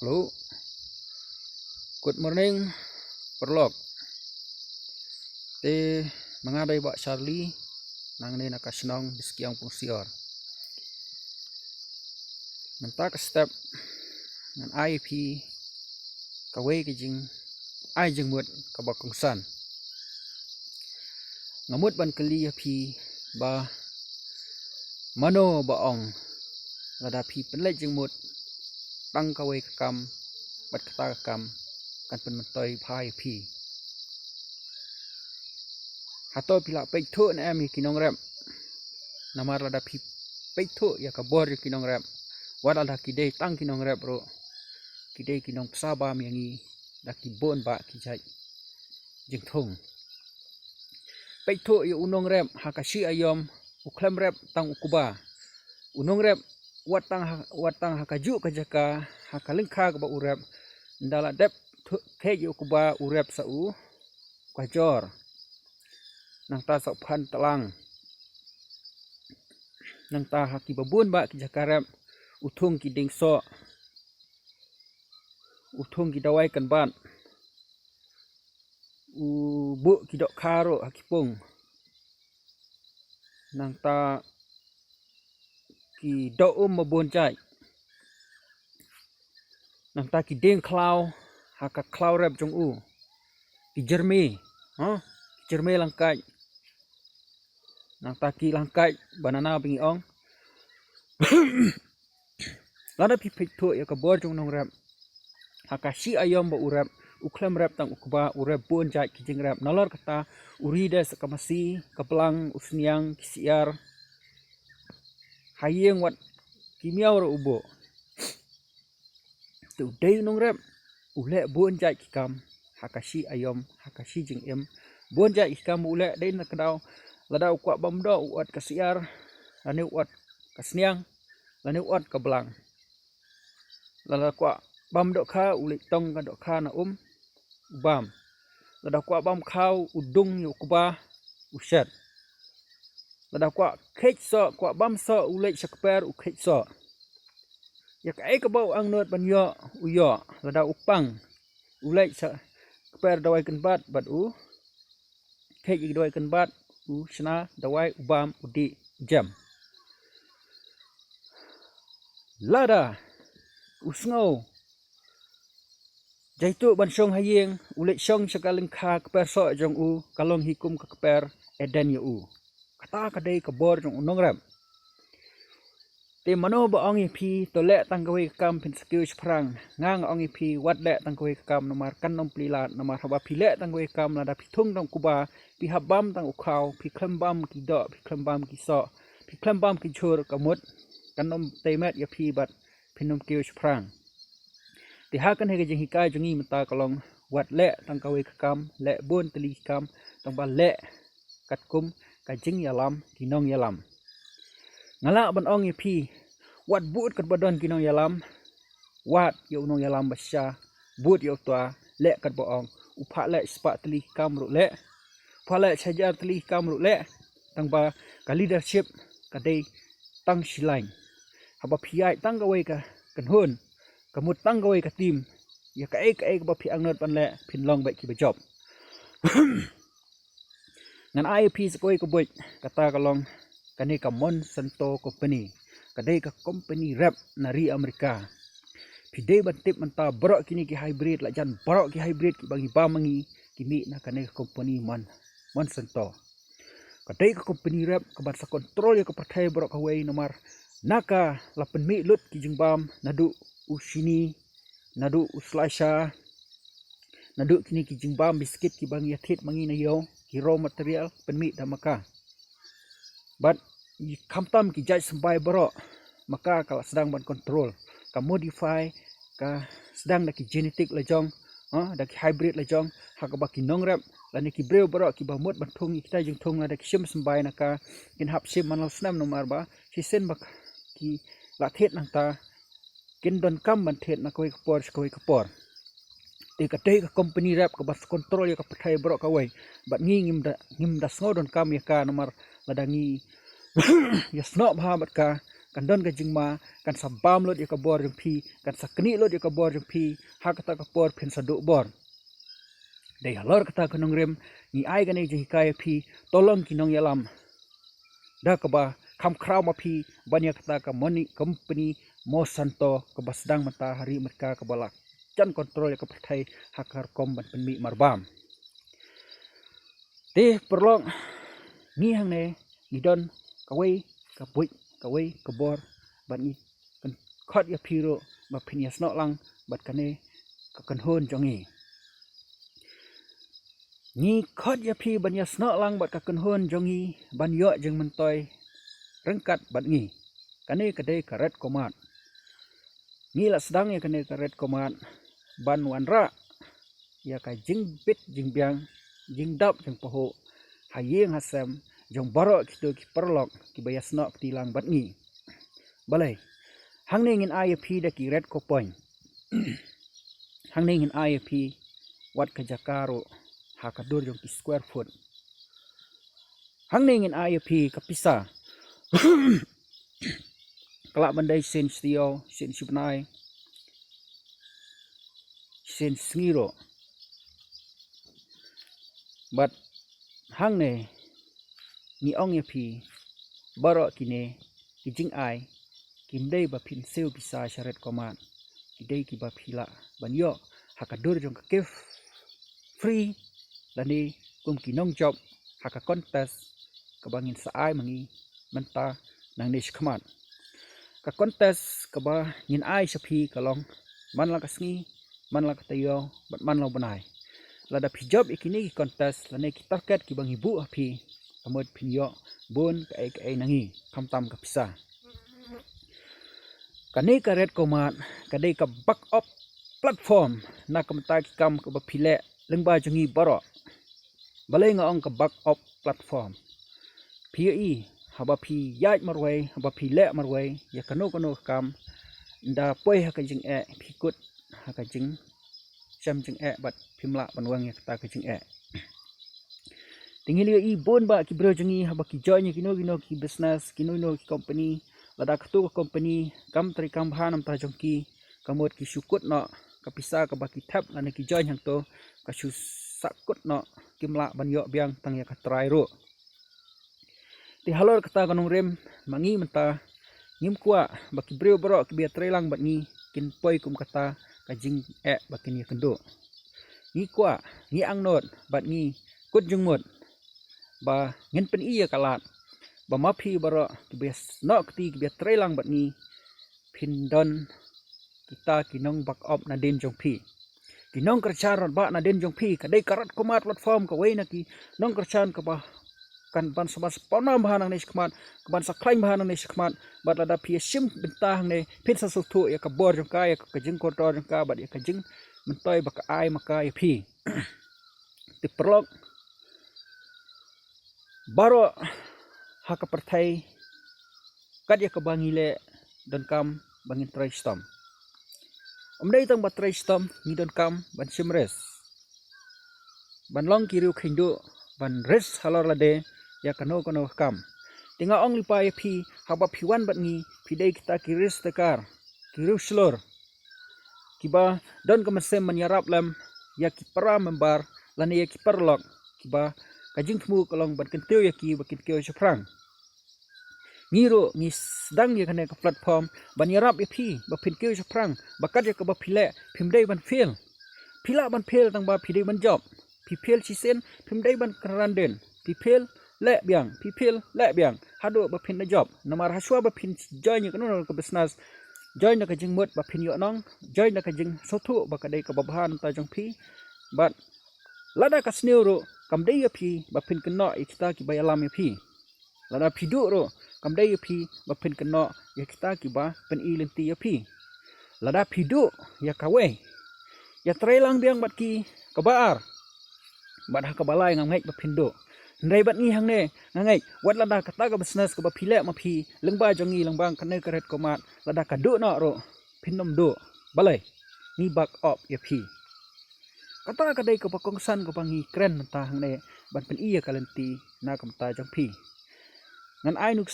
Hello, good morning, Prolog. Te mengadai Bak Charlie nang ni nak senang diskiang pungsior. Mentak step ngan IP kawai kijing ai jeng mut ka bakongsan. Ngamut ban keli pi ba mano baong lada pi penlej jeng mut tang kawai kam bat kata kam kan pen mentoi phai pi. Hato pila pek thu na ami kinong rem namar lada pi pek thu ya kabor kinong rem wad ada kidei tang kinong rem ro kidei kinong saba miangi dak kibon ba kijai jeng thong pek thu ya unong rem hakashi ayom uklem rem tang ukuba unong rem watang hakaju kajaka hakalengkha ba urep ndala dep keji ukuba urep sau kajor nang ta sok phan talang nang ta haki babun ba ki jakarep uthung ki dingso uthung ki dawai kan ban bu ki dok kharo hakipung nang ta ki do mabon chai nang ta ki ding klau haka klau rep jong u ki jermi jermi langkai nang ta ki langkai banana bingi ong lada pi pek thu ya kabor jong nong rep hakashi ayom ba urep uklem rep tang ukba urep bon jai ki jeng rep nalor kata urides kamasi kaplang usniang kisiar hayeng wat kimiaw ro ubo tu dei nong rep ule bon jai ki kam hakashi ayom hakashi jeng em bon jai ki kam ule dei na kadau ladau kwa bamdo uat kasiar lane uat kasniang lane uat kablang lada kwa bamdo kha ule tong ka dok kha na ubam lada kwa bam khau udung yu kuba uset lada kwa khech so kwa bam so ule sakper u khech so yak ai ka bau ang not ban yo uyo lada upang ule sakper dawai kan bat u khech dawai kan bat u shna dawai ubam udi jam lada usngo jaitu ban song hayeng ulet song sakaleng kha kper so jong u kalong hikum ka kper eden yu u kata kadai kabor jong unong ram te mano ba ong pi to le tang kawai kam pin skill sprang ngang ong pi wat le tang kawai kam nomar kan nom plilat nomar haba pi le tang kawai kam lada pi thung dong kuba pi habam tang ukhau pi klembam ki do pi klembam ki so pi klembam ki chur kamut kan nom temet ya pi bat pinom kiu sprang ti hakan hege jeng hikai jongi mata kalong wat le tang kawai kam le bon teli kam tang ba le katkum ka jeng yalam kinong yalam ngala ban ong pi wat but kat badon kinong yalam wat yo nong yalam basya but yo tua le kat boong upha le spa teli kam ru le pha le chajar teli kam ru le tang ba ka leadership ka dei tang silain haba phiai tang kawai ka kan hun kamut tang kawai ka tim ya ka ek ba phi angnot pan le phin long ba ki ba job ngan IP sa koi ko boy kata kalong kani ka Monsanto company kadai ka company rap nari Amerika pidei ban tip manta borok kini ki hybrid la jan borok ki hybrid ki bagi ba mangi kimi na kani ka company Monsanto kadai ka company rap ka ban sa control ya ka pathai borok ka wei nomar naka lapen mi lut ki jingbam nadu usini nadu uslaisha nadu kini ki jingbam biskit ki bang yathit mangi na yo ki raw material penmi damaka but kamtam ki judge sampai borok maka kalau sedang ban control ka modify ka sedang dak genetik lejong dak hybrid lejong hakaba ki nongrep lani ki breu borok ki bamut banthung kita jing thung dak sim sambai naka kin hap sim manal snam nomar ba sisen bak ki la thet nang ta kin don kam ban thet na koi kapor te ka te ka company rap ka bas control ya ka pathai borok ka wai bat ngim da sngodon kam ya ka nomar ladangi ya snop ha bat ka kan don ka jing ma kan sabam lot ya ka bor jong phi kan sakni lot ya ka bor jong phi ha kata ka por phin sadu bor dei halor kata kanong rem ni ai gane je hikai phi tolong kinong yalam da ka ba kham khrau ma phi banya kata ka money company mo santo ka basdang mata hari mereka ka balak chan kontrol ya ka perthai hakar kom ban penmi marbam te perlong ni hang ne ni don kawai ka bui kawai ka bor ban ni kan khot ya phi ro ba phin ya snok lang bat kane ka kan hon jongi ni khot ya phi ban ya snok lang bat ka kan hon jongi ban yo jeng mentoi rengkat bat ngi kane kadai karet komat ni la sedang ya kane karet komat ban wanra ya ka jing bit jing biang jing dap jeng poho hayeng hasam jong barok kitu ki perlok ki bayas nok tilang bat ngi balai hang ne ngin IFP da ki red ko point hang ne ngin IFP wat ka jakaro ha ka dur jong ki square foot hang ne ngin IFP ka pisa kelak bandai sen stio sen subnai sen ngiro bat hang ne ni ong ya phi barok kine ki jing ai kim dei ba phin seu bisa sharet koman ki dei ki ba phila ban yo hakadur jong ka kef free lani kum ki nong job haka contest ka bangin sa ai mangi menta nang nish khman ka contest ka ba ngin ai sa phi ka long man la ka sngi man la ka tayo bat man lo banai lada phi job ikini ki contest lani ki target ki bang ibu api amot pinyo bon ka ai nangi kamtam ka pisa kane ka red komat kadai ka back up platform na kamta ki kam ka ba phile lengba jongi baro balai nga ong ka back up platform phi haba phi yaj marwai haba phi le marwai ya kano kam nda poi ha ka jing e phi kut ha ka jing cham jing e bat phimla banwang ya ta ka jing e tingil i bon ba ki bro jongi haba ki join ki no ki business ki no ki company lada khtu ka company kam tri kam bhanam ta jongki kamot ki sukut no kapisa ka ba ki thap lane ki join hang to ka su sakut no kimla ban yo biang tang ya ka try ro ti halor kata kanong rem mangi menta ngim kwa ba ki bro bro ki bia try lang bat ni kin poi kum kata ka jing e ba kin ya kendo ni kwa ni ang not bat ni kut jung mot ba ngin pen iya kalat ba mapi baro ki bes nok ti ki bia try lang bat ni pindon kita kinong back up na den jong phi kinong kerjaran ba na den jong phi kadai karat komat platform ka wei na ki nong kerjaan ka ba kan ban sabas ponam bahanang ne skmat ban saklaim bahanang ne skmat bat lada phi sim bentang ne pin sa sutu ya ka bor jong ka ya ka jing kotor jong ka bat ya ka jing mentoi ba ka ai maka ya phi ti perlok baro haka perthai kad ya ka bangile don kam bangin try stom omdai tang bat try stom ni don kam ban simres ban long kiru khindu ban res halor lade ya kano kam tinga ong lipa ya phi haba phiwan bat ni phidei kita kiris tekar kiru slor kiba don kam sem manyarap lam ya ki para member lani ya ki perlok kiba kajing thmu kolong ban kenteu ya ki bakin keu chafrang ngiro ni sedang ya kane ka platform ban yarap ya phi ba phin keu chafrang bakat ya ka ba phile phimdei ban fail phila ban fail tang ba phidei ban job phi fail chi sen phimdei ban kranden phi fail le biang phi fail le biang hado ba phin na job namar haswa ba phin join ya kanu ka business join na ka jing mot ba phin yo nong join na ka jing sothu ba kadai ka babhan ta jong phi but lada ka sneuro kamdei ya phi ba phin kno ikta ki bayalam ya phi lada phidu ro kamdei ya phi ba phin kno ya kita ki ba pen ilenti ya phi lada phidu ya kawe ya trailang biang bat ki kabar bat ha ka balai ngai ba phindo ndai bat ni hang ne ngai wat lada kata ka business ka ba phile ma phi lengba jongi lengbang kane karet komat lada ka do no ro phinom do balai ni back up ya phi kata kadai ka pakongsan ko pangi kren ta hang ne ban pen iya kalenti na kam ta jong phi ngan ai nuk